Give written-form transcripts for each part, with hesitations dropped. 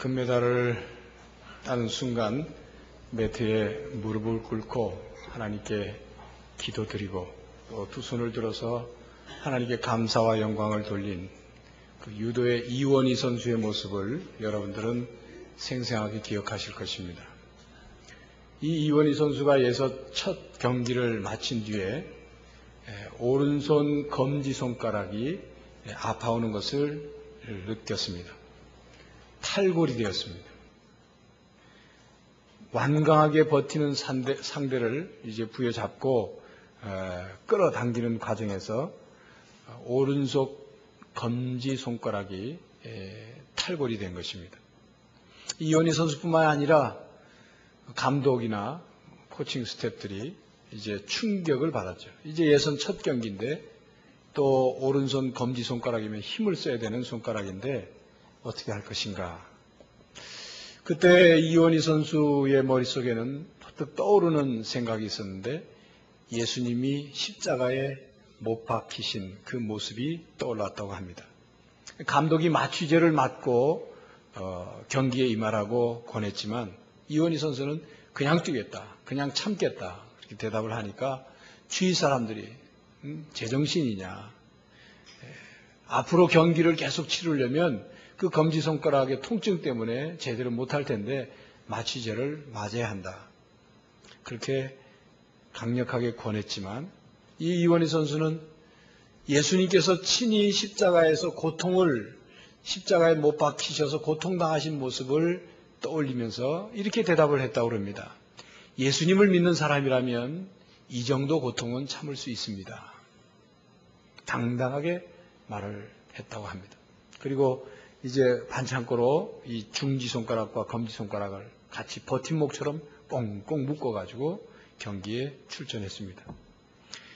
금메달을 따는 순간 매트에 무릎을 꿇고 하나님께 기도드리고 또 두 손을 들어서 하나님께 감사와 영광을 돌린 그 유도의 이원희 선수의 모습을 여러분들은 생생하게 기억하실 것입니다. 이 이원희 선수가 예선 첫 경기를 마친 뒤에 오른손 검지손가락이 아파오는 것을 느꼈습니다. 탈골이 되었습니다. 완강하게 버티는 상대를 이제 부여잡고 끌어당기는 과정에서 오른손 검지손가락이 탈골이 된 것입니다. 이원희 선수뿐만 아니라 감독이나 코칭 스태프들이 이제 충격을 받았죠. 이제 예선 첫 경기인데 또 오른손 검지손가락이면 힘을 써야 되는 손가락인데 어떻게 할 것인가. 그때 이원희 선수의 머릿속에는 퍼뜩 떠오르는 생각이 있었는데 예수님이 십자가에 못 박히신 그 모습이 떠올랐다고 합니다. 감독이 마취제를 맞고 경기에 임하라고 권했지만 이원희 선수는 그냥 뛰겠다, 그냥 참겠다 그렇게 대답을 하니까 주위 사람들이 제정신이냐, 앞으로 경기를 계속 치르려면 그 검지손가락의 통증 때문에 제대로 못할 텐데 마취제를 맞아야 한다. 그렇게 강력하게 권했지만 이 이원희 선수는 예수님께서 친히 십자가에 못 박히셔서 고통당하신 모습을 떠올리면서 이렇게 대답을 했다고 합니다. 예수님을 믿는 사람이라면 이 정도 고통은 참을 수 있습니다. 당당하게 말을 했다고 합니다. 그리고 이제 반창고로 이 중지손가락과 검지손가락을 같이 버팀목처럼 꽁꽁 묶어가지고 경기에 출전했습니다.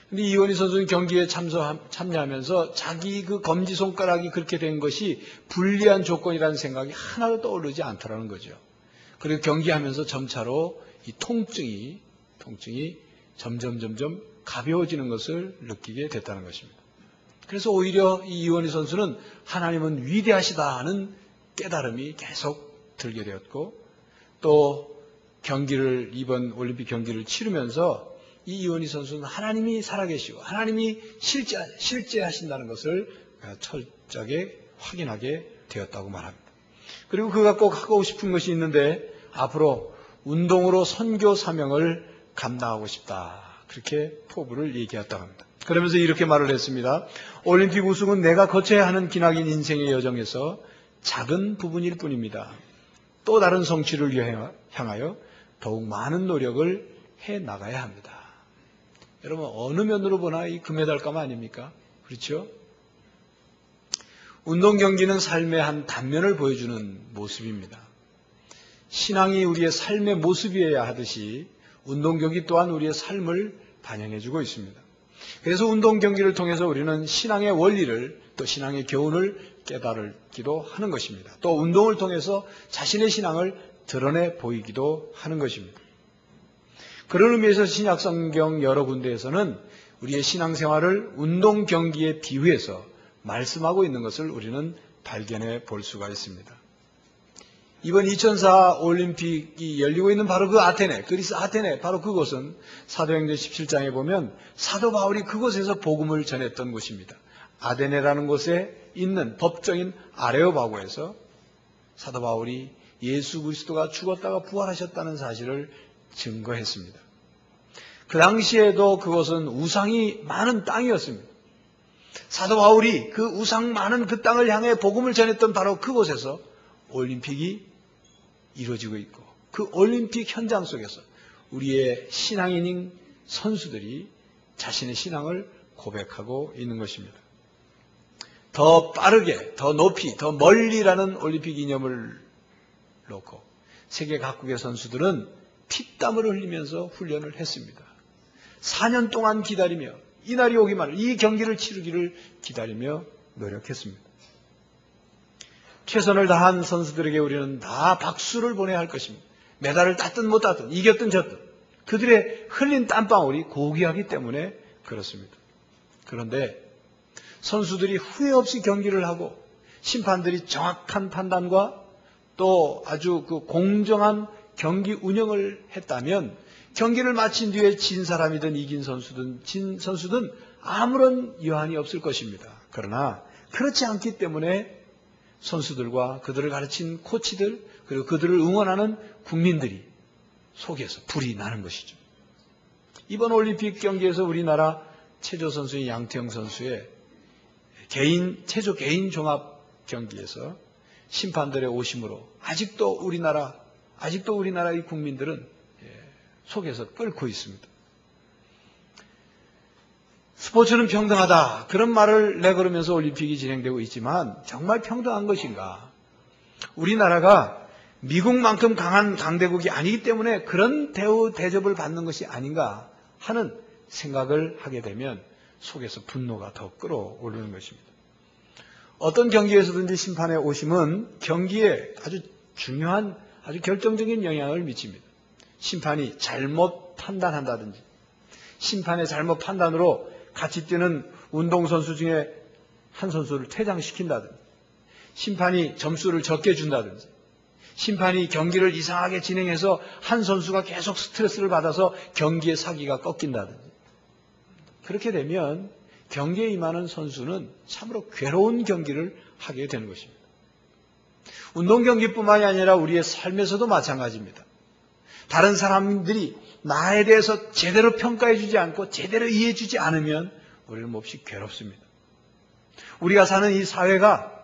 근데 이원희 선수는 경기에 참여하면서 자기 그 검지손가락이 그렇게 된 것이 불리한 조건이라는 생각이 하나도 떠오르지 않더라는 거죠. 그리고 경기하면서 점차로 이 통증이 점점 가벼워지는 것을 느끼게 됐다는 것입니다. 그래서 오히려 이 이원희 선수는 하나님은 위대하시다는 깨달음이 계속 들게 되었고 또 이번 올림픽 경기를 치르면서 이 이원희 선수는 하나님이 살아계시고 하나님이 실제하신다는 것을 철저하게 확인하게 되었다고 말합니다. 그리고 그가 꼭 하고 싶은 것이 있는데 앞으로 운동으로 선교 사명을 감당하고 싶다. 그렇게 포부를 얘기했다고 합니다. 그러면서 이렇게 말을 했습니다. 올림픽 우승은 내가 거쳐야 하는 기나긴 인생의 여정에서 작은 부분일 뿐입니다. 또 다른 성취를 향하여 더욱 많은 노력을 해나가야 합니다. 여러분 어느 면으로 보나 이 금메달감 아닙니까? 그렇죠? 운동 경기는 삶의 한 단면을 보여주는 모습입니다. 신앙이 우리의 삶의 모습이어야 하듯이 운동 경기 또한 우리의 삶을 반영해주고 있습니다. 그래서 운동 경기를 통해서 우리는 신앙의 원리를 또 신앙의 교훈을 깨달기도 하는 것입니다. 또 운동을 통해서 자신의 신앙을 드러내 보이기도 하는 것입니다. 그런 의미에서 신약성경 여러 군데에서는 우리의 신앙생활을 운동 경기에 비유해서 말씀하고 있는 것을 우리는 발견해 볼 수가 있습니다. 이번 2004 올림픽이 열리고 있는 바로 그 아테네, 그리스 아테네, 바로 그곳은 사도행전 17장에 보면 사도 바울이 그곳에서 복음을 전했던 곳입니다. 아테네라는 곳에 있는 법정인 아레오바고에서 사도 바울이 예수 그리스도가 죽었다가 부활하셨다는 사실을 증거했습니다. 그 당시에도 그곳은 우상이 많은 땅이었습니다. 사도 바울이 그 우상 많은 그 땅을 향해 복음을 전했던 바로 그곳에서 올림픽이 이루어지고 있고 그 올림픽 현장 속에서 우리의 신앙인인 선수들이 자신의 신앙을 고백하고 있는 것입니다. 더 빠르게, 더 높이, 더 멀리라는 올림픽 이념을 놓고 세계 각국의 선수들은 피땀을 흘리면서 훈련을 했습니다. 4년 동안 기다리며 이 날이 오기만을 이 경기를 치르기를 기다리며 노력했습니다. 최선을 다한 선수들에게 우리는 다 박수를 보내야 할 것입니다. 메달을 땄든 못 땄든 이겼든 졌든 그들의 흘린 땀방울이 고귀하기 때문에 그렇습니다. 그런데 선수들이 후회 없이 경기를 하고 심판들이 정확한 판단과 또 아주 그 공정한 경기 운영을 했다면 경기를 마친 뒤에 진 사람이든 이긴 선수든 진 선수든 아무런 여한이 없을 것입니다. 그러나 그렇지 않기 때문에 선수들과 그들을 가르친 코치들 그리고 그들을 응원하는 국민들이 속에서 불이 나는 것이죠. 이번 올림픽 경기에서 우리나라 체조 선수인 양태영 선수의 체조 개인 종합 경기에서 심판들의 오심으로 아직도 우리나라의 국민들은 속에서 끓고 있습니다. 스포츠는 평등하다. 그런 말을 내걸으면서 올림픽이 진행되고 있지만 정말 평등한 것인가? 우리나라가 미국만큼 강한 강대국이 아니기 때문에 그런 대접을 받는 것이 아닌가 하는 생각을 하게 되면 속에서 분노가 더 끌어오르는 것입니다. 어떤 경기에서든지 심판의 오심은 경기에 아주 중요한, 아주 결정적인 영향을 미칩니다. 심판이 잘못 판단한다든지, 심판의 잘못 판단으로 같이 뛰는 운동선수 중에 한 선수를 퇴장시킨다든지, 심판이 점수를 적게 준다든지, 심판이 경기를 이상하게 진행해서 한 선수가 계속 스트레스를 받아서 경기의 사기가 꺾인다든지, 그렇게 되면 경기에 임하는 선수는 참으로 괴로운 경기를 하게 되는 것입니다. 운동 경기뿐만이 아니라 우리의 삶에서도 마찬가지입니다. 다른 사람들이 나에 대해서 제대로 평가해 주지 않고 제대로 이해해 주지 않으면 우리는 몹시 괴롭습니다. 우리가 사는 이 사회가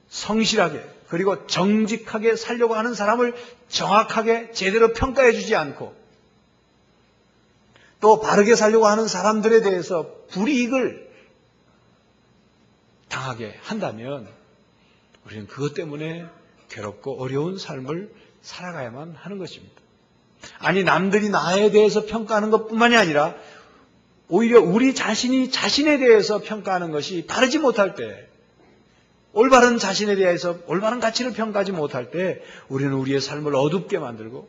성실하게 그리고 정직하게 살려고 하는 사람을 정확하게 제대로 평가해 주지 않고 또 바르게 살려고 하는 사람들에 대해서 불이익을 당하게 한다면 우리는 그것 때문에 괴롭고 어려운 삶을 살아가야만 하는 것입니다. 아니, 남들이 나에 대해서 평가하는 것뿐만이 아니라 오히려 우리 자신이 자신에 대해서 평가하는 것이 바르지 못할 때, 올바른 자신에 대해서 올바른 가치를 평가하지 못할 때 우리는 우리의 삶을 어둡게 만들고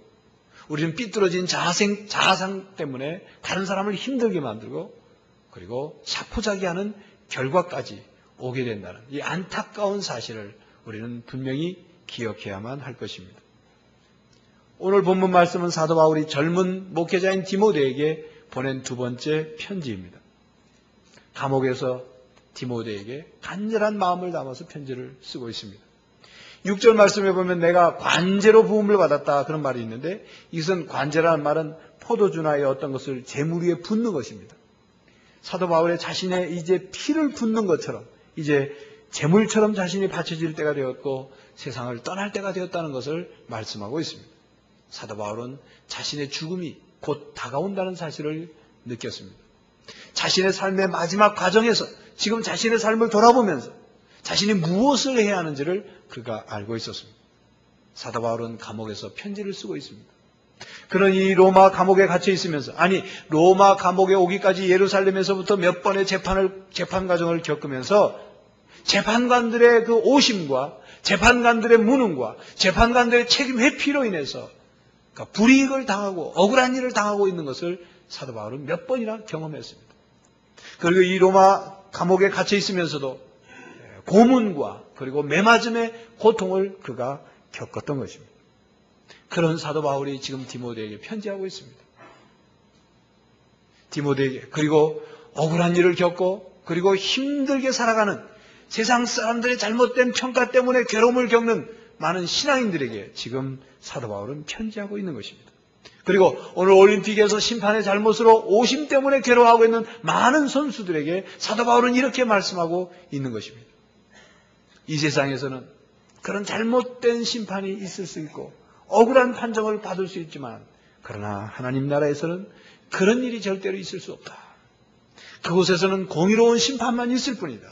우리는 삐뚤어진 자아상 때문에 다른 사람을 힘들게 만들고 그리고 자포자기하는 결과까지 오게 된다는 이 안타까운 사실을 우리는 분명히 기억해야만 할 것입니다. 오늘 본문 말씀은 사도 바울이 젊은 목회자인 디모데에게 보낸 두 번째 편지입니다. 감옥에서 디모데에게 간절한 마음을 담아서 편지를 쓰고 있습니다. 6절 말씀에 보면 내가 관제로 부음을 받았다 그런 말이 있는데 이것은 관제라는 말은 포도주나의 어떤 것을 재물 위에 붓는 것입니다. 사도 바울의 자신의 이제 피를 붓는 것처럼 이제 재물처럼 자신이 바쳐질 때가 되었고 세상을 떠날 때가 되었다는 것을 말씀하고 있습니다. 사도 바울은 자신의 죽음이 곧 다가온다는 사실을 느꼈습니다. 자신의 삶의 마지막 과정에서 지금 자신의 삶을 돌아보면서 자신이 무엇을 해야 하는지를 그가 알고 있었습니다. 사도 바울은 감옥에서 편지를 쓰고 있습니다. 그는 이 로마 감옥에 갇혀 있으면서, 아니 로마 감옥에 오기까지 예루살렘에서부터 몇 번의 재판 과정을 겪으면서 재판관들의 그 오심과 재판관들의 무능과 재판관들의 책임 회피로 인해서 불이익을 당하고 억울한 일을 당하고 있는 것을 사도 바울은 몇 번이나 경험했습니다. 그리고 이 로마 감옥에 갇혀 있으면서도 고문과 그리고 매맞음의 고통을 그가 겪었던 것입니다. 그런 사도 바울이 지금 디모데에게 편지하고 있습니다. 디모데에게 그리고 억울한 일을 겪고 그리고 힘들게 살아가는 세상 사람들의 잘못된 평가 때문에 괴로움을 겪는 많은 신앙인들에게 지금 사도 바울은 편지하고 있는 것입니다. 그리고 오늘 올림픽에서 심판의 잘못으로 오심 때문에 괴로워하고 있는 많은 선수들에게 사도 바울은 이렇게 말씀하고 있는 것입니다. 이 세상에서는 그런 잘못된 심판이 있을 수 있고 억울한 판정을 받을 수 있지만 그러나 하나님 나라에서는 그런 일이 절대로 있을 수 없다. 그곳에서는 공의로운 심판만 있을 뿐이다.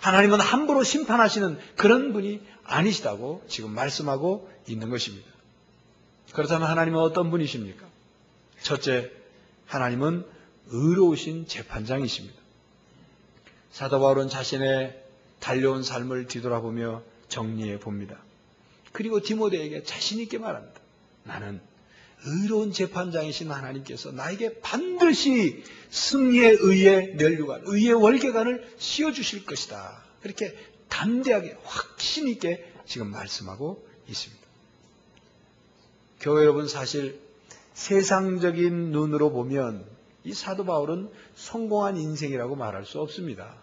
하나님은 함부로 심판하시는 그런 분이 아니시다고 지금 말씀하고 있는 것입니다. 그렇다면 하나님은 어떤 분이십니까? 첫째, 하나님은 의로우신 재판장이십니다. 사도 바울은 자신의 달려온 삶을 뒤돌아보며 정리해 봅니다. 그리고 디모데에게 자신 있게 말합니다. 나는 의로운 재판장이신 하나님께서 나에게 반드시 승리의 의의 면류관, 의의 월계관을 씌워주실 것이다. 그렇게 담대하게 확신 있게 지금 말씀하고 있습니다. 교회 여러분, 사실 세상적인 눈으로 보면 이 사도 바울은 성공한 인생이라고 말할 수 없습니다.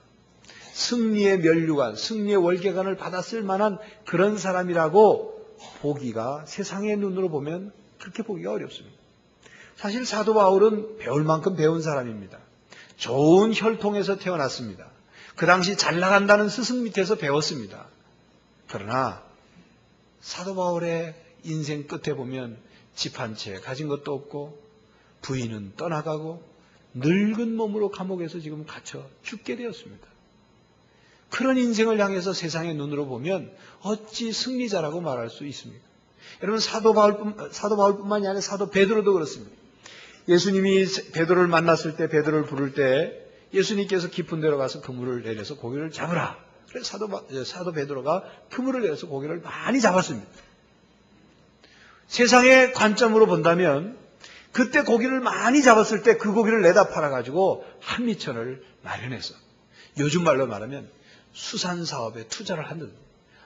승리의 면류관, 승리의 월계관을 받았을 만한 그런 사람이라고 보기가, 세상의 눈으로 보면 그렇게 보기가 어렵습니다. 사실 사도 바울은 배울 만큼 배운 사람입니다. 좋은 혈통에서 태어났습니다. 그 당시 잘 나간다는 스승 밑에서 배웠습니다. 그러나 사도 바울의 인생 끝에 보면 집 한 채 가진 것도 없고 부인은 떠나가고 늙은 몸으로 감옥에서 지금 갇혀 죽게 되었습니다. 그런 인생을 향해서 세상의 눈으로 보면 어찌 승리자라고 말할 수 있습니까? 여러분, 사도 바울뿐만이 아니라 사도 베드로도 그렇습니다. 예수님이 베드로를 만났을 때, 베드로를 부를 때 예수님께서 깊은 데로 가서 그물을 내려서 고기를 잡으라. 그래서 사도 베드로가 그물을 내려서 고기를 많이 잡았습니다. 세상의 관점으로 본다면 그때 고기를 많이 잡았을 때 그 고기를 내다 팔아가지고 한미천을 마련해서, 요즘 말로 말하면 수산사업에 투자를 한다든지,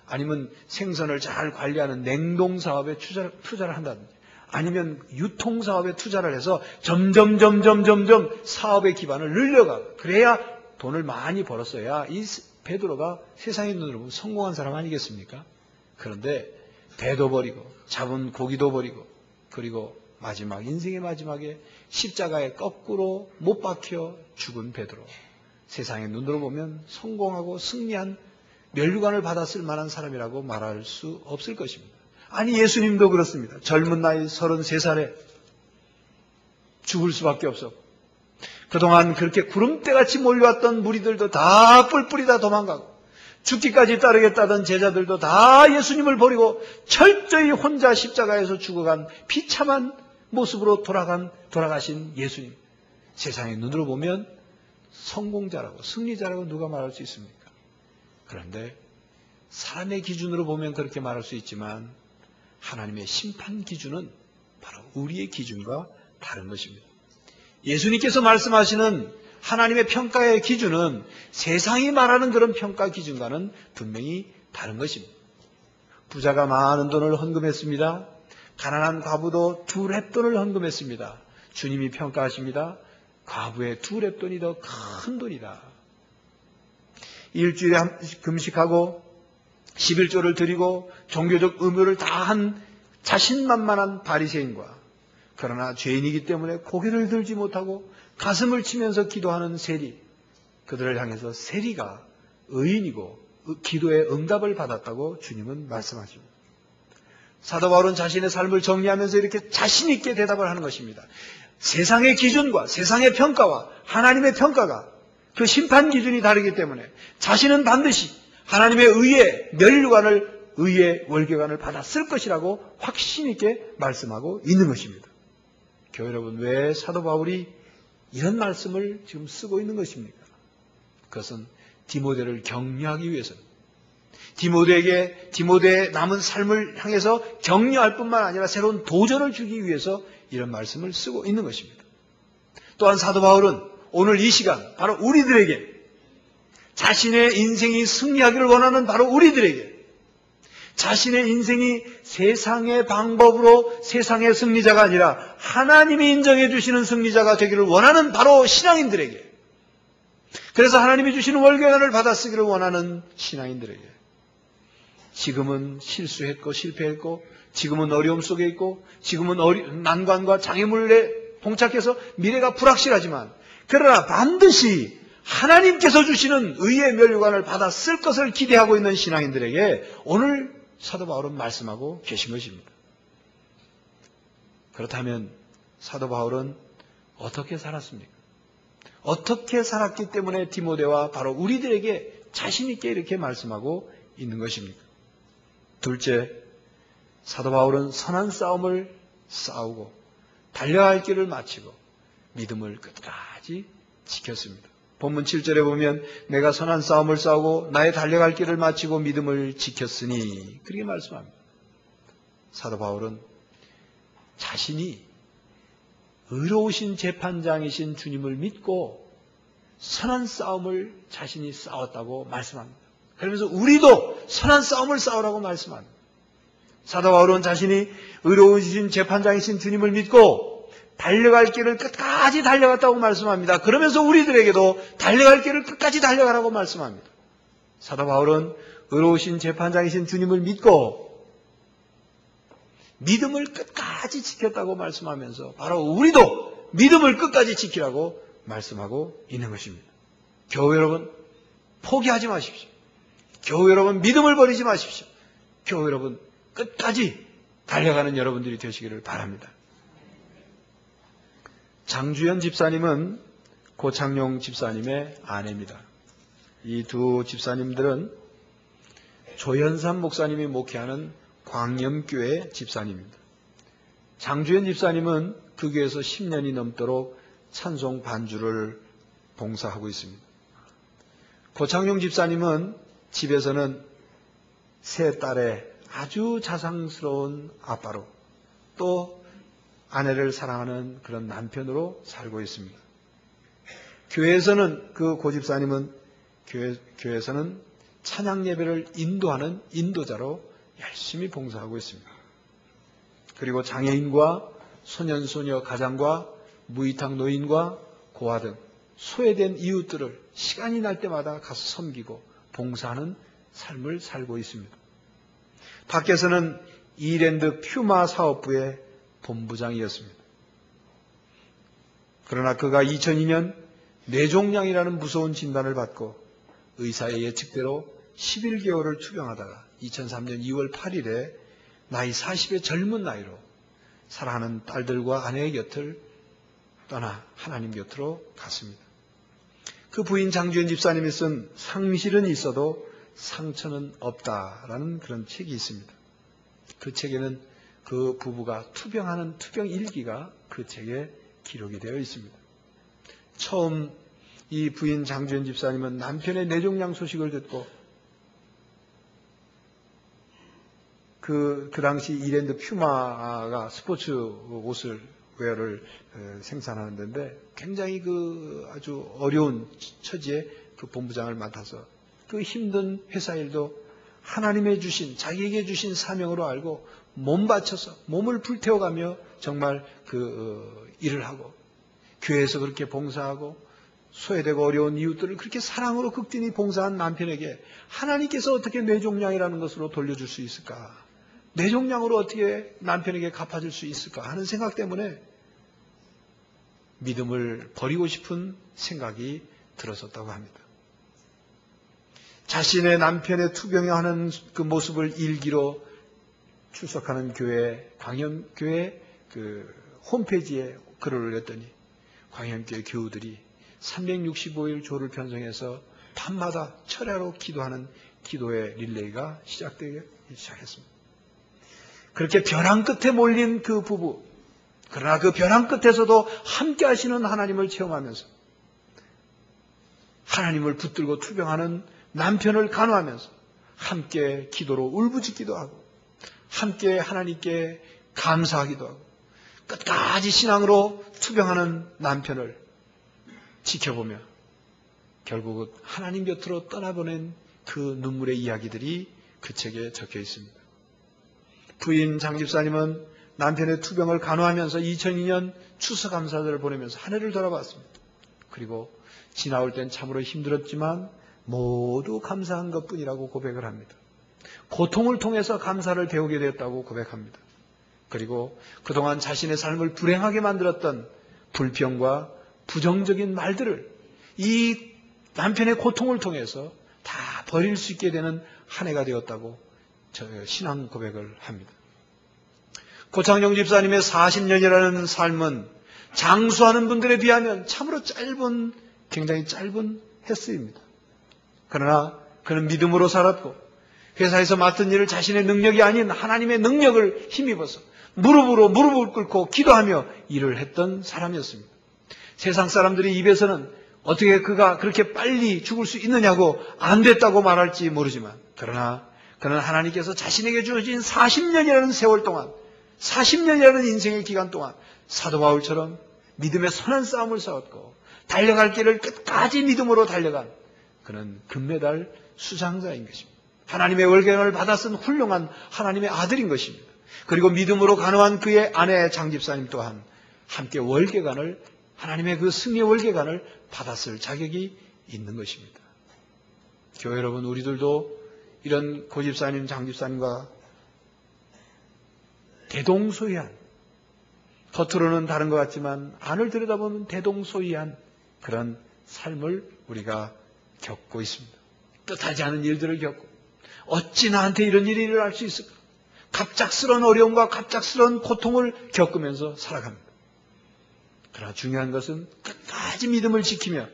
아니면 생선을 잘 관리하는 냉동사업에 투자를 한다든지, 아니면 유통사업에 투자를 해서 점점 사업의 기반을 늘려가고, 그래야 돈을 많이 벌었어야 이 베드로가 세상의 눈으로 보면 성공한 사람 아니겠습니까? 그런데 배도 버리고 잡은 고기도 버리고, 그리고 인생의 마지막에 십자가에 거꾸로 못 박혀 죽은 베드로, 세상의 눈으로 보면 성공하고 승리한 면류관을 받았을 만한 사람이라고 말할 수 없을 것입니다. 아니, 예수님도 그렇습니다. 젊은 나이 33살에 죽을 수밖에 없었고, 그동안 그렇게 구름대같이 몰려왔던 무리들도 다 뿔뿔이 다 도망가고, 죽기까지 따르겠다던 제자들도 다 예수님을 버리고 철저히 혼자 십자가에서 죽어간 비참한 모습으로 돌아가신 예수님, 세상의 눈으로 보면 성공자라고, 승리자라고 누가 말할 수 있습니까? 그런데 사람의 기준으로 보면 그렇게 말할 수 있지만 하나님의 심판 기준은 바로 우리의 기준과 다른 것입니다. 예수님께서 말씀하시는 하나님의 평가의 기준은 세상이 말하는 그런 평가 기준과는 분명히 다른 것입니다. 부자가 많은 돈을 헌금했습니다. 가난한 과부도 2렙돈을 헌금했습니다. 주님이 평가하십니다. 과부의 2렙돈이 더 큰 돈이다. 일주일에 금식하고 11조를 드리고 종교적 의무를 다한 자신만만한 바리새인과, 그러나 죄인이기 때문에 고개를 들지 못하고 가슴을 치면서 기도하는 세리, 그들을 향해서 세리가 의인이고 기도의 응답을 받았다고 주님은 말씀하십니다. 사도 바울은 자신의 삶을 정리하면서 이렇게 자신 있게 대답을 하는 것입니다. 세상의 기준과 세상의 평가와 하나님의 평가가, 그 심판 기준이 다르기 때문에 자신은 반드시 하나님의 의의 면류관을, 의의 월계관을 받았을 것이라고 확신 있게 말씀하고 있는 것입니다. 교회 여러분, 왜 사도 바울이 이런 말씀을 지금 쓰고 있는 것입니까? 그것은 디모데를 격려하기 위해서는, 디모데의 남은 삶을 향해서 격려할 뿐만 아니라 새로운 도전을 주기 위해서 이런 말씀을 쓰고 있는 것입니다. 또한 사도 바울은 오늘 이 시간 바로 우리들에게, 자신의 인생이 승리하기를 원하는 바로 우리들에게, 자신의 인생이 세상의 방법으로 세상의 승리자가 아니라 하나님이 인정해 주시는 승리자가 되기를 원하는 바로 신앙인들에게, 그래서 하나님이 주시는 월계관을 받아 쓰기를 원하는 신앙인들에게, 지금은 실수했고 실패했고, 지금은 어려움 속에 있고, 지금은 난관과 장애물에 봉착해서 미래가 불확실하지만, 그러나 반드시 하나님께서 주시는 의의 면류관을 받아 쓸 것을 기대하고 있는 신앙인들에게 오늘 사도 바울은 말씀하고 계신 것입니다. 그렇다면 사도 바울은 어떻게 살았습니까? 어떻게 살았기 때문에 디모데와 바로 우리들에게 자신 있게 이렇게 말씀하고 있는 것입니까? 둘째, 사도 바울은 선한 싸움을 싸우고 달려야 할 길을 마치고 믿음을 끝까지 지켰습니다. 본문 7절에 보면 내가 선한 싸움을 싸우고 나의 달려갈 길을 마치고 믿음을 지켰으니, 그렇게 말씀합니다. 사도 바울은 자신이 의로우신 재판장이신 주님을 믿고 선한 싸움을 자신이 싸웠다고 말씀합니다. 그러면서 우리도 선한 싸움을 싸우라고 말씀합니다. 사도 바울은 자신이 의로우신 재판장이신 주님을 믿고 달려갈 길을 끝까지 달려갔다고 말씀합니다. 그러면서 우리들에게도 달려갈 길을 끝까지 달려가라고 말씀합니다. 사도 바울은 의로우신 재판장이신 주님을 믿고 믿음을 끝까지 지켰다고 말씀하면서 바로 우리도 믿음을 끝까지 지키라고 말씀하고 있는 것입니다. 교회 여러분, 포기하지 마십시오. 교회 여러분, 믿음을 버리지 마십시오. 교회 여러분, 끝까지 달려가는 여러분들이 되시기를 바랍니다. 장주연 집사님은 고창용 집사님의 아내입니다. 이 두 집사님들은 조현삼 목사님이 목회하는 광염교회 집사님입니다. 장주연 집사님은 그 교회에서 10년이 넘도록 찬송 반주를 봉사하고 있습니다. 고창용 집사님은 집에서는 세 딸의 아주 자상스러운 아빠로 또 아내를 사랑하는 그런 남편으로 살고 있습니다. 교회에서는 그 고집사님은 교회에서는 찬양 예배를 인도하는 인도자로 열심히 봉사하고 있습니다. 그리고 장애인과 소년소녀 가장과 무이탁 노인과 고아 등 소외된 이웃들을 시간이 날 때마다 가서 섬기고 봉사하는 삶을 살고 있습니다. 밖에서는 이랜드 퓨마 사업부의 본부장이었습니다. 그러나 그가 2002년 뇌종양이라는 무서운 진단을 받고 의사의 예측대로 11개월을 투병하다가 2003년 2월 8일에 나이 40의 젊은 나이로 사랑하는 딸들과 아내의 곁을 떠나 하나님 곁으로 갔습니다. 그 부인 장주연 집사님이 쓴 상실은 있어도 상처는 없다라는 그런 책이 있습니다. 그 책에는 그 부부가 투병하는 투병 일기가 그 책에 기록이 되어 있습니다. 처음 이 부인 장주연 집사님은 남편의 뇌종양 소식을 듣고 그 당시 이랜드 퓨마가 스포츠 옷을 웨어를 생산하는 데인데 굉장히 그 아주 어려운 처지에 그 본부장을 맡아서 그 힘든 회사 일도 하나님의 주신 자기에게 주신 사명으로 알고 몸 바쳐서 몸을 불태워가며 정말 그 일을 하고 교회에서 그렇게 봉사하고 소외되고 어려운 이웃들을 그렇게 사랑으로 극진히 봉사한 남편에게 하나님께서 어떻게 뇌종양이라는 것으로 돌려줄 수 있을까? 뇌종양으로 어떻게 남편에게 갚아줄 수 있을까 하는 생각 때문에 믿음을 버리고 싶은 생각이 들었었다고 합니다. 자신의 남편의 투병하는 그 모습을 일기로 출석하는 교회, 광염교회 그 홈페이지에 글을 올렸더니 광염교회 교우들이 365일 조를 편성해서 밤마다 철야로 기도하는 기도의 릴레이가 시작되기 시작했습니다. 그렇게 벼랑 끝에 몰린 그 부부, 그러나 그 벼랑 끝에서도 함께 하시는 하나님을 체험하면서 하나님을 붙들고 투병하는 남편을 간호하면서 함께 기도로 울부짖기도 하고 함께 하나님께 감사하기도 하고 끝까지 신앙으로 투병하는 남편을 지켜보며 결국은 하나님 곁으로 떠나보낸 그 눈물의 이야기들이 그 책에 적혀 있습니다. 부인 장 집사님은 남편의 투병을 간호하면서 2002년 추수감사절을 보내면서 한 해를 돌아봤습니다. 그리고 지나올 땐 참으로 힘들었지만 모두 감사한 것뿐이라고 고백을 합니다. 고통을 통해서 감사를 배우게 되었다고 고백합니다. 그리고 그동안 자신의 삶을 불행하게 만들었던 불평과 부정적인 말들을 이 남편의 고통을 통해서 다 버릴 수 있게 되는 한 해가 되었다고 신앙 고백을 합니다. 고창용 집사님의 40년이라는 삶은 장수하는 분들에 비하면 참으로 굉장히 짧은 횟수입니다. 그러나 그는 믿음으로 살았고 회사에서 맡은 일을 자신의 능력이 아닌 하나님의 능력을 힘입어서 무릎을 꿇고 기도하며 일을 했던 사람이었습니다. 세상 사람들이 입에서는 어떻게 그가 그렇게 빨리 죽을 수 있느냐고 안 됐다고 말할지 모르지만 그러나 그는 하나님께서 자신에게 주어진 40년이라는 세월 동안 40년이라는 인생의 기간 동안 사도 바울처럼 믿음의 선한 싸움을 싸웠고 달려갈 길을 끝까지 믿음으로 달려간 그는 금메달 수장자인 것입니다. 하나님의 월계관을 받아 쓴 훌륭한 하나님의 아들인 것입니다. 그리고 믿음으로 간호한 그의 아내 장집사님 또한 함께 월계관을, 하나님의 그 승리의 월계관을 받았을 자격이 있는 것입니다. 교회 여러분, 우리들도 이런 고집사님, 장집사님과 대동소이한, 겉으로는 다른 것 같지만 안을 들여다보면 대동소이한 그런 삶을 우리가 겪고 있습니다. 뜻하지 않은 일들을 겪고, 어찌 나한테 이런 일이 일어날 수 있을까? 갑작스러운 어려움과 갑작스러운 고통을 겪으면서 살아갑니다. 그러나 중요한 것은 끝까지 믿음을 지키며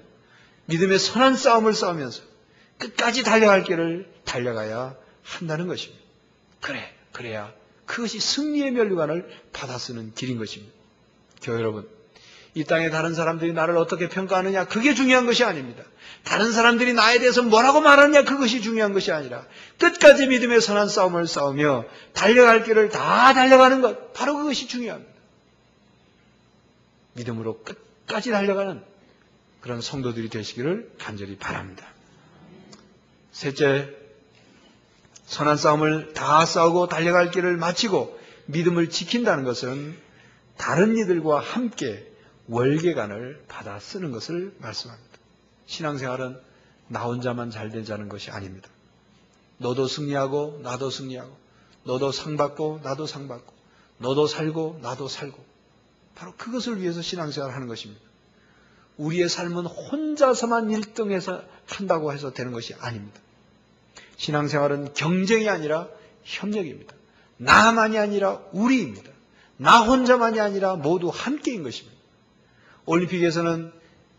믿음의 선한 싸움을 싸우면서 끝까지 달려갈 길을 달려가야 한다는 것입니다. 그래야 그것이 승리의 면류관을 받아 쓰는 길인 것입니다. 교회 여러분, 이 땅에 다른 사람들이 나를 어떻게 평가하느냐, 그게 중요한 것이 아닙니다. 다른 사람들이 나에 대해서 뭐라고 말하느냐, 그것이 중요한 것이 아니라 끝까지 믿음의 선한 싸움을 싸우며 달려갈 길을 다 달려가는 것, 바로 그것이 중요합니다. 믿음으로 끝까지 달려가는 그런 성도들이 되시기를 간절히 바랍니다. 셋째, 선한 싸움을 다 싸우고 달려갈 길을 마치고 믿음을 지킨다는 것은 다른 이들과 함께 월계관을 받아 쓰는 것을 말씀합니다. 신앙생활은 나 혼자만 잘 되자는 것이 아닙니다. 너도 승리하고 나도 승리하고, 너도 상 받고 나도 상 받고, 너도 살고 나도 살고, 바로 그것을 위해서 신앙생활을 하는 것입니다. 우리의 삶은 혼자서만 1등해서 한다고 해서 되는 것이 아닙니다. 신앙생활은 경쟁이 아니라 협력입니다. 나만이 아니라 우리입니다. 나 혼자만이 아니라 모두 함께인 것입니다. 올림픽에서는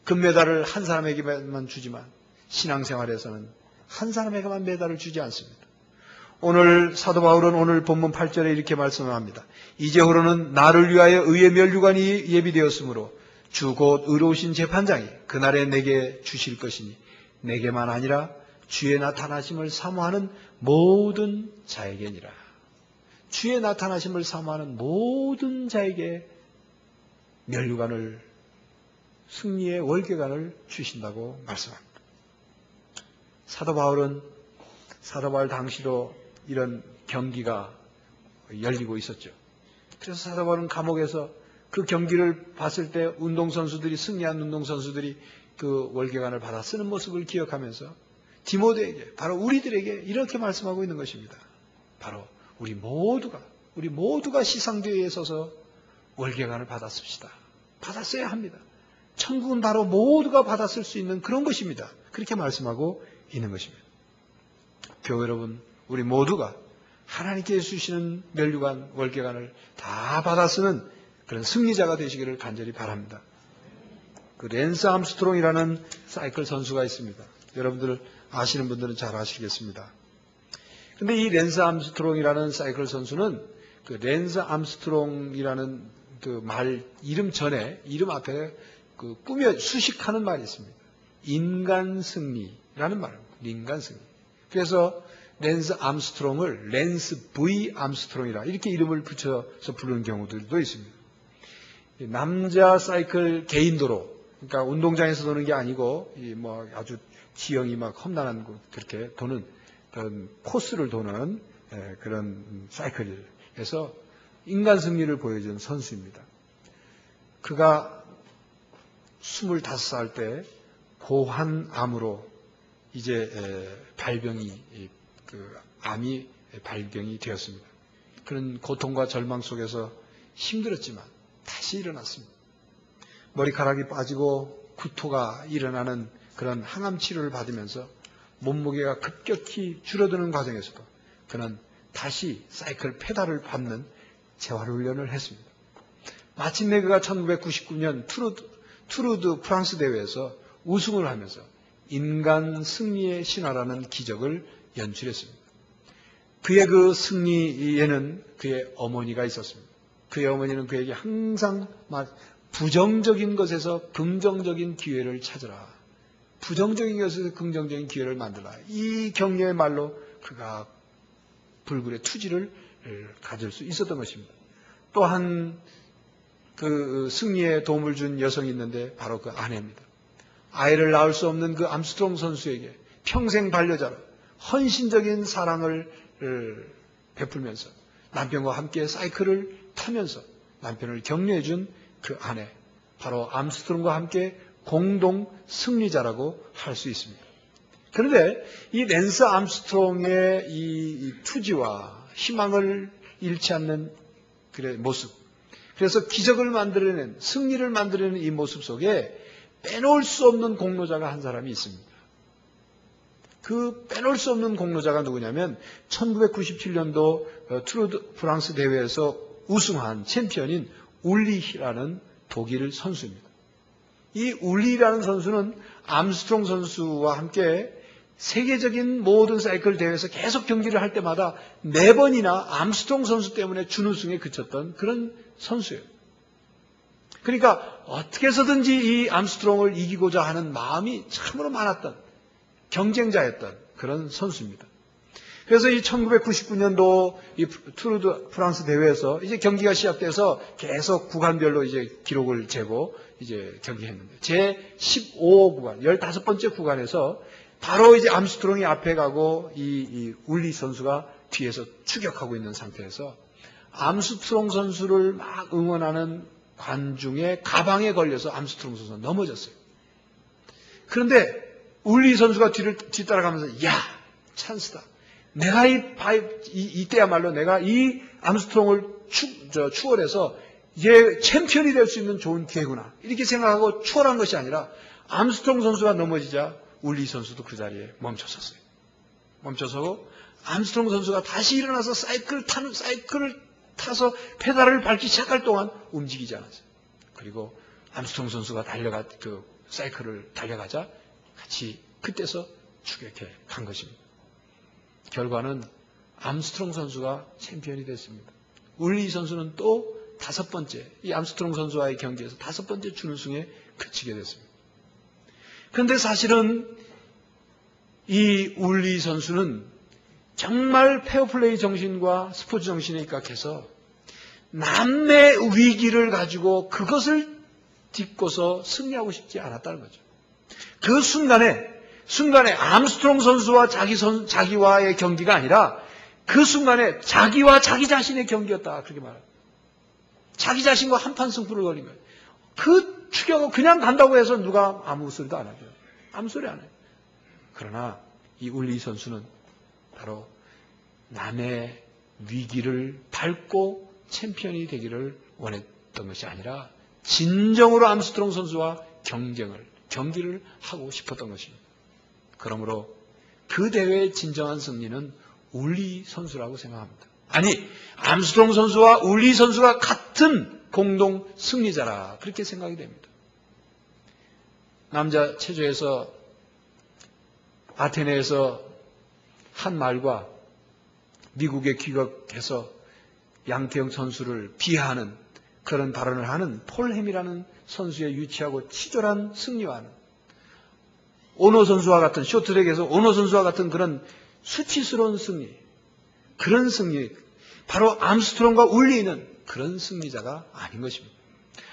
금메달을 한 사람에게만 주지만 신앙생활에서는 한 사람에게만 메달을 주지 않습니다. 오늘 사도 바울은 오늘 본문 8절에 이렇게 말씀합니다. 이제후로는 나를 위하여 의의 면류관이 예비되었으므로 주 곧 의로우신 재판장이 그날에 내게 주실 것이니 내게만 아니라 주의 나타나심을 사모하는 모든 자에게니라. 주의 나타나심을 사모하는 모든 자에게 면류관을, 승리의 월계관을 주신다고 말씀합니다. 사도 바울 당시로 이런 경기가 열리고 있었죠. 그래서 사도 바울은 감옥에서 그 경기를 봤을 때 운동선수들이, 승리한 운동선수들이 그 월계관을 받아 쓰는 모습을 기억하면서 디모데에게, 바로 우리들에게 이렇게 말씀하고 있는 것입니다. 바로 우리 모두가 시상대회에 서서 월계관을 받았습시다. 받았어야 합니다. 천국은 바로 모두가 받았을 수 있는 그런 것입니다. 그렇게 말씀하고 있는 것입니다. 교회 여러분, 우리 모두가 하나님께 주시는 면류관, 월계관을 다 받아 쓰는 그런 승리자가 되시기를 간절히 바랍니다. 그 랜스 암스트롱이라는 사이클 선수가 있습니다. 여러분들 아시는 분들은 잘 아시겠습니다. 근데 이 랜스 암스트롱이라는 사이클 선수는 그 랜스 암스트롱이라는 그 말 이름 전에, 이름 앞에 그 꾸며 수식하는 말이 있습니다. 인간 승리라는 말입니다. 인간 승리. 그래서 랜스 암스트롱을 랜스 V 암스트롱이라 이렇게 이름을 붙여서 부르는 경우들도 있습니다. 남자 사이클 개인도로, 그러니까 운동장에서 도는 게 아니고 뭐 아주 지형이 막 험난한 그렇게 도는 그런 코스를 도는 그런 사이클에서 인간 승리를 보여준 선수입니다. 그가 25살 때 고환암으로 이제 암이 발병이 되었습니다. 그런 고통과 절망 속에서 힘들었지만 다시 일어났습니다. 머리카락이 빠지고 구토가 일어나는 그런 항암 치료를 받으면서 몸무게가 급격히 줄어드는 과정에서도 그는 다시 사이클 페달을 밟는 재활훈련을 했습니다. 마침내 그가 1999년 투르드 프랑스 대회에서 우승을 하면서 인간 승리의 신화라는 기적을 연출했습니다. 그의 그 승리에는 그의 어머니가 있었습니다. 그의 어머니는 그에게 항상 부정적인 것에서 긍정적인 기회를 찾으라. 부정적인 것에서 긍정적인 기회를 만들라. 이 격려의 말로 그가 불굴의 투지를 가질 수 있었던 것입니다. 또한 그 승리에 도움을 준 여성이 있는데 바로 그 아내입니다. 아이를 낳을 수 없는 그 암스트롱 선수에게 평생 반려자로 헌신적인 사랑을 베풀면서 남편과 함께 사이클을 타면서 남편을 격려해 준 그 아내, 바로 암스트롱과 함께 공동 승리자라고 할 수 있습니다. 그런데 이 랜스 암스트롱의 이 투지와 희망을 잃지 않는 모습, 그래서 기적을 만들어낸, 승리를 만들어낸 이 모습 속에 빼놓을 수 없는 공로자가 한 사람이 있습니다. 그 빼놓을 수 없는 공로자가 누구냐면 1997년도 투르 프랑스 대회에서 우승한 챔피언인 울리히라는 독일 선수입니다. 이 울리히라는 선수는 암스트롱 선수와 함께 세계적인 모든 사이클 대회에서 계속 경기를 할 때마다 4번이나 암스트롱 선수 때문에 준우승에 그쳤던 그런 선수예요. 그러니까 어떻게 해서든지 이 암스트롱을 이기고자 하는 마음이 참으로 많았던 경쟁자였던 그런 선수입니다. 그래서 이 1999년도 이 투르 드 프랑스 대회에서 이제 경기가 시작돼서 계속 구간별로 이제 기록을 재고 이제 경기했는데 제 15구간, 15번째 구간에서 바로 이제 암스트롱이 앞에 가고 이 울리 선수가 뒤에서 추격하고 있는 상태에서 암스트롱 선수를 막 응원하는 관중의 가방에 걸려서 암스트롱 선수가 넘어졌어요. 그런데 울리 선수가 뒤따라가면서 야, 찬스다. 내가 이때야말로 내가 이 암스트롱을 추월해서 얘 챔피언이 될 수 있는 좋은 기회구나. 이렇게 생각하고 추월한 것이 아니라 암스트롱 선수가 넘어지자 울리 선수도 그 자리에 멈춰섰어요. 멈춰서고 암스트롱 선수가 다시 일어나서 사이클을 타서 페달을 밟기 시작할 동안 움직이지 않았어요. 그리고 암스트롱 선수가 사이클을 달려가자 같이 그때서 추격해 간 것입니다. 결과는 암스트롱 선수가 챔피언이 됐습니다. 울리 선수는 또 5번째, 이 암스트롱 선수와의 경기에서 5번째 준우승에 그치게 됐습니다. 그런데 사실은 이 울리 선수는 정말 페어플레이 정신과 스포츠 정신에 입각해서 남의 위기를 가지고 그것을 딛고서 승리하고 싶지 않았다는 거죠. 그 순간에 암스트롱 선수와 자기와의 경기가 아니라 그 순간에 자기와 자기 자신의 경기였다. 그렇게 말합니다. 자기 자신과 한판 승부를 걸린 거예요. 그 추격을 그냥 간다고 해서 누가 아무 소리도 안 하죠. 아무 소리 안 해요. 그러나 이 울리 선수는 바로 남의 위기를 밟고 챔피언이 되기를 원했던 것이 아니라 진정으로 암스트롱 선수와 경기를 하고 싶었던 것입니다. 그러므로 그 대회의 진정한 승리는 울리 선수라고 생각합니다. 아니, 암스트롱 선수와 울리 선수가 같은 공동 승리자라 그렇게 생각이 됩니다. 남자 체조에서 아테네에서 한 말과 미국에 귀국해서 양태형 선수를 비하하는 그런 발언을 하는 폴 햄이라는 선수의 유치하고 치졸한 승리와는 오노 선수와 같은 쇼트트랙에서 오노 선수와 같은 그런 수치스러운 승리, 그런 승리, 바로 암스트롱과 울리는 그런 승리자가 아닌 것입니다.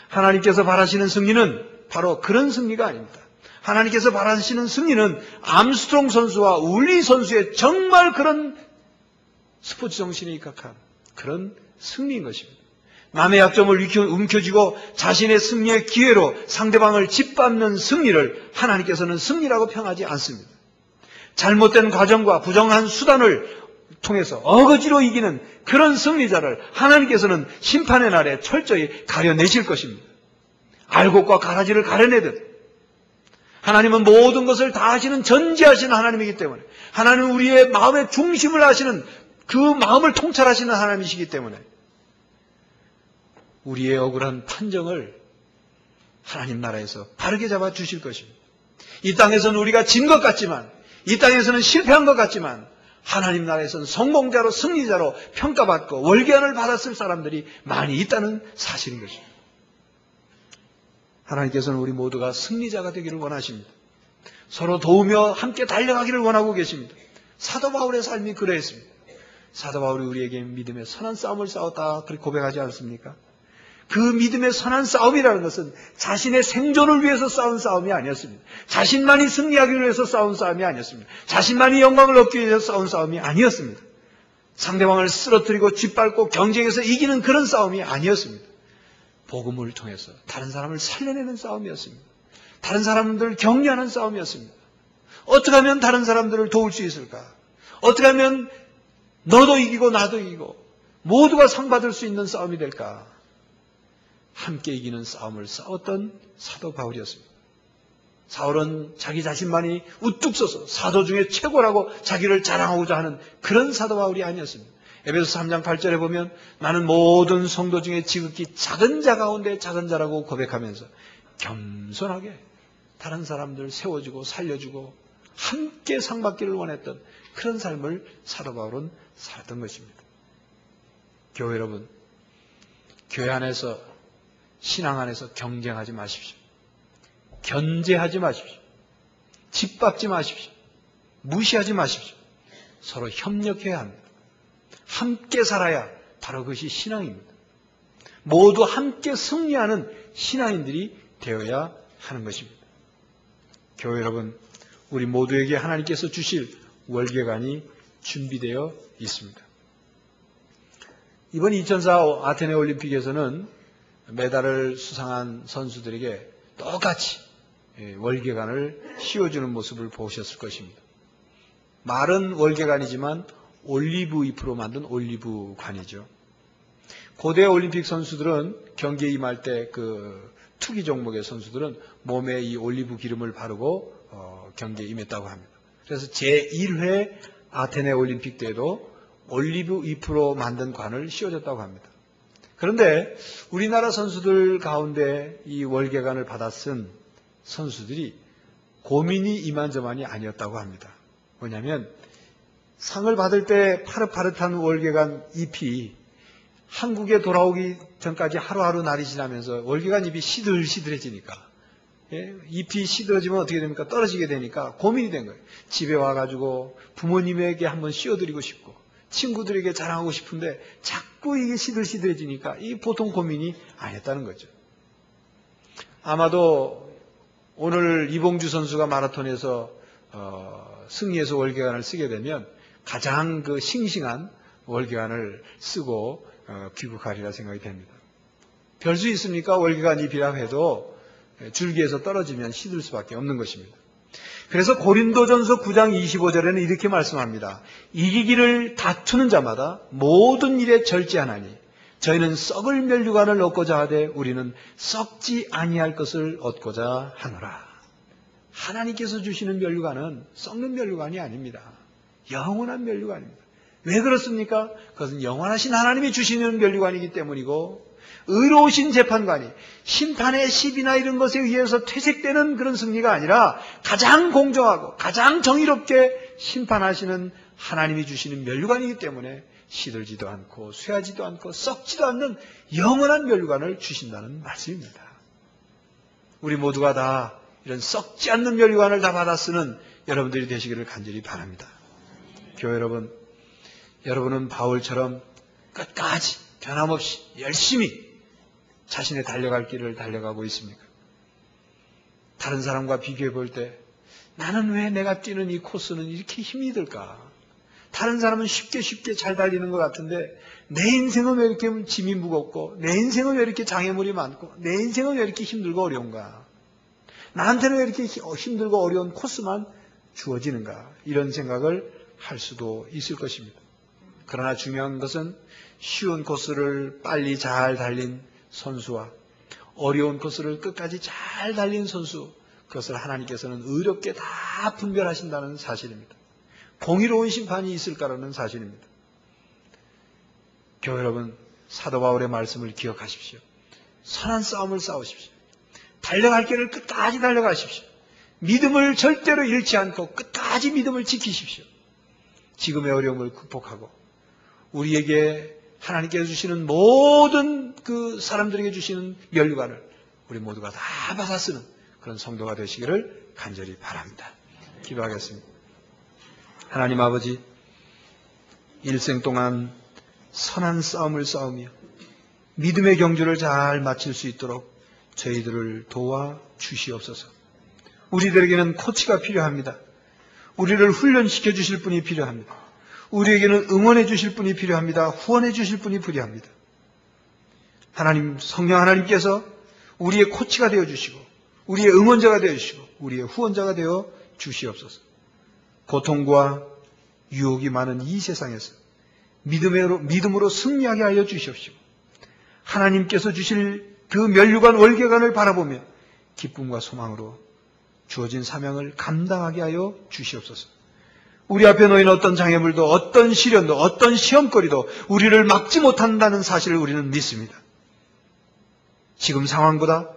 하나님께서 바라시는 승리는 바로 그런 승리가 아닙니다. 하나님께서 바라시는 승리는 암스트롱 선수와 울리 선수의 정말 그런 스포츠 정신에 입각한 그런 승리인 것입니다. 남의 약점을 움켜쥐고 자신의 승리의 기회로 상대방을 짓밟는 승리를 하나님께서는 승리라고 평하지 않습니다. 잘못된 과정과 부정한 수단을 통해서 어거지로 이기는 그런 승리자를 하나님께서는 심판의 날에 철저히 가려내실 것입니다. 알곡과 가라지를 가려내듯 하나님은 모든 것을 다 하시는 전지하시는 하나님이기 때문에, 하나님은 우리의 마음의 중심을 아시는, 그 마음을 통찰하시는 하나님이시기 때문에 우리의 억울한 판정을 하나님 나라에서 바르게 잡아 주실 것입니다. 이 땅에서는 우리가 진 것 같지만, 이 땅에서는 실패한 것 같지만 하나님 나라에서는 성공자로, 승리자로 평가받고 월계관을 받았을 사람들이 많이 있다는 사실인 것입니다. 하나님께서는 우리 모두가 승리자가 되기를 원하십니다. 서로 도우며 함께 달려가기를 원하고 계십니다. 사도 바울의 삶이 그러했습니다. 사도 바울이 우리에게 믿음의 선한 싸움을 싸웠다 그렇게 고백하지 않습니까? 그 믿음의 선한 싸움이라는 것은 자신의 생존을 위해서 싸운 싸움이 아니었습니다. 자신만이 승리하기 위해서 싸운 싸움이 아니었습니다. 자신만이 영광을 얻기 위해서 싸운 싸움이 아니었습니다. 상대방을 쓰러뜨리고 짓밟고 경쟁해서 이기는 그런 싸움이 아니었습니다. 복음을 통해서 다른 사람을 살려내는 싸움이었습니다. 다른 사람들을 격려하는 싸움이었습니다. 어떻게 하면 다른 사람들을 도울 수 있을까? 어떻게 하면 너도 이기고 나도 이기고 모두가 상 받을 수 있는 싸움이 될까? 함께 이기는 싸움을 싸웠던 사도 바울이었습니다. 사울은 자기 자신만이 우뚝 서서 사도 중에 최고라고 자기를 자랑하고자 하는 그런 사도 바울이 아니었습니다. 에베소서 3장 8절에 보면 나는 모든 성도 중에 지극히 작은 자 가운데 작은 자라고 고백하면서 겸손하게 다른 사람들 세워주고 살려주고 함께 상 받기를 원했던 그런 삶을 사도 바울은 살았던 것입니다. 교회 여러분, 교회 안에서 신앙 안에서 경쟁하지 마십시오. 견제하지 마십시오. 짓밟지 마십시오. 무시하지 마십시오. 서로 협력해야 합니다. 함께 살아야 바로 그것이 신앙입니다. 모두 함께 승리하는 신앙인들이 되어야 하는 것입니다. 교회 여러분, 우리 모두에게 하나님께서 주실 월계관이 준비되어 있습니다. 이번 2004 아테네 올림픽에서는 메달을 수상한 선수들에게 똑같이 월계관을 씌워주는 모습을 보셨을 것입니다. 말은 월계관이지만 올리브 잎으로 만든 올리브관이죠. 고대 올림픽 선수들은 경기에 임할 때 그 투기 종목의 선수들은 몸에 이 올리브 기름을 바르고 경기에 임했다고 합니다. 그래서 제1회 아테네 올림픽 때도 올리브 잎으로 만든 관을 씌워줬다고 합니다. 그런데 우리나라 선수들 가운데 이 월계관을 받아 쓴 선수들이 고민이 이만저만이 아니었다고 합니다. 뭐냐면 상을 받을 때 파릇파릇한 월계관 잎이 한국에 돌아오기 전까지 하루하루 날이 지나면서 월계관 잎이 시들시들해지니까 잎이 시들어지면 어떻게 됩니까? 떨어지게 되니까 고민이 된 거예요. 집에 와가지고 부모님에게 한번 씌워드리고 싶고 친구들에게 자랑하고 싶은데 자꾸 이게 시들시들해지니까 이 보통 고민이 아니었다는 거죠. 아마도 오늘 이봉주 선수가 마라톤에서 승리해서 월계관을 쓰게 되면 가장 그 싱싱한 월계관을 쓰고 귀국하리라 생각이 됩니다. 별 수 있습니까? 월계관 잎이라고 해도 줄기에서 떨어지면 시들 수밖에 없는 것입니다. 그래서 고린도전서 9장 25절에는 이렇게 말씀합니다. 이기기를 다투는 자마다 모든 일에 절제하나니 저희는 썩을 면류관을 얻고자 하되 우리는 썩지 아니할 것을 얻고자 하노라. 하나님께서 주시는 면류관은 썩는 면류관이 아닙니다. 영원한 면류관입니다. 왜 그렇습니까? 그것은 영원하신 하나님이 주시는 면류관이기 때문이고 의로우신 재판관이 심판의 시비나 이런 것에 의해서 퇴색되는 그런 승리가 아니라 가장 공정하고 가장 정의롭게 심판하시는 하나님이 주시는 면류관이기 때문에 시들지도 않고 쇠하지도 않고 썩지도 않는 영원한 면류관을 주신다는 말씀입니다. 우리 모두가 다 이런 썩지 않는 면류관을 다 받아 쓰는 여러분들이 되시기를 간절히 바랍니다. 교회 여러분, 여러분은 바울처럼 끝까지 변함없이 열심히 자신의 달려갈 길을 달려가고 있습니까? 다른 사람과 비교해 볼 때 나는 왜 내가 뛰는 이 코스는 이렇게 힘이 들까? 다른 사람은 쉽게 잘 달리는 것 같은데 내 인생은 왜 이렇게 짐이 무겁고 내 인생은 왜 이렇게 장애물이 많고 내 인생은 왜 이렇게 힘들고 어려운가? 나한테는 왜 이렇게 힘들고 어려운 코스만 주어지는가? 이런 생각을 할 수도 있을 것입니다. 그러나 중요한 것은 쉬운 코스를 빨리 잘 달린 선수와 어려운 코스를 끝까지 잘 달린 선수, 그것을 하나님께서는 의롭게 다 분별하신다는 사실입니다. 공의로운 심판이 있을까라는 사실입니다. 교회 여러분, 사도 바울의 말씀을 기억하십시오. 선한 싸움을 싸우십시오. 달려갈 길을 끝까지 달려가십시오. 믿음을 절대로 잃지 않고 끝까지 믿음을 지키십시오. 지금의 어려움을 극복하고 우리에게 하나님께서 주시는 모든 그 사람들에게 주시는 면류관을 우리 모두가 다 받아 쓰는 그런 성도가 되시기를 간절히 바랍니다. 기도하겠습니다. 하나님 아버지, 일생 동안 선한 싸움을 싸우며 믿음의 경주를 잘 마칠 수 있도록 저희들을 도와 주시옵소서. 우리들에게는 코치가 필요합니다. 우리를 훈련시켜 주실 분이 필요합니다. 우리에게는 응원해 주실 분이 필요합니다. 후원해 주실 분이 필요합니다. 하나님, 성령 하나님께서 우리의 코치가 되어 주시고 우리의 응원자가 되어 주시고 우리의 후원자가 되어 주시옵소서. 고통과 유혹이 많은 이 세상에서 믿음으로 승리하게 하여 주시옵시고 하나님께서 주실 그 면류관 월계관을 바라보며 기쁨과 소망으로 주어진 사명을 감당하게 하여 주시옵소서. 우리 앞에 놓인 어떤 장애물도 어떤 시련도 어떤 시험거리도 우리를 막지 못한다는 사실을 우리는 믿습니다. 지금 상황보다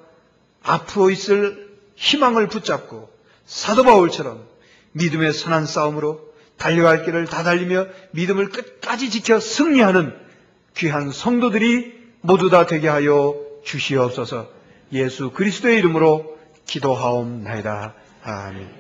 앞으로 있을 희망을 붙잡고 사도 바울처럼 믿음의 선한 싸움으로 달려갈 길을 다 달리며 믿음을 끝까지 지켜 승리하는 귀한 성도들이 모두 다 되게 하여 주시옵소서. 예수 그리스도의 이름으로 기도하옵나이다. 아멘.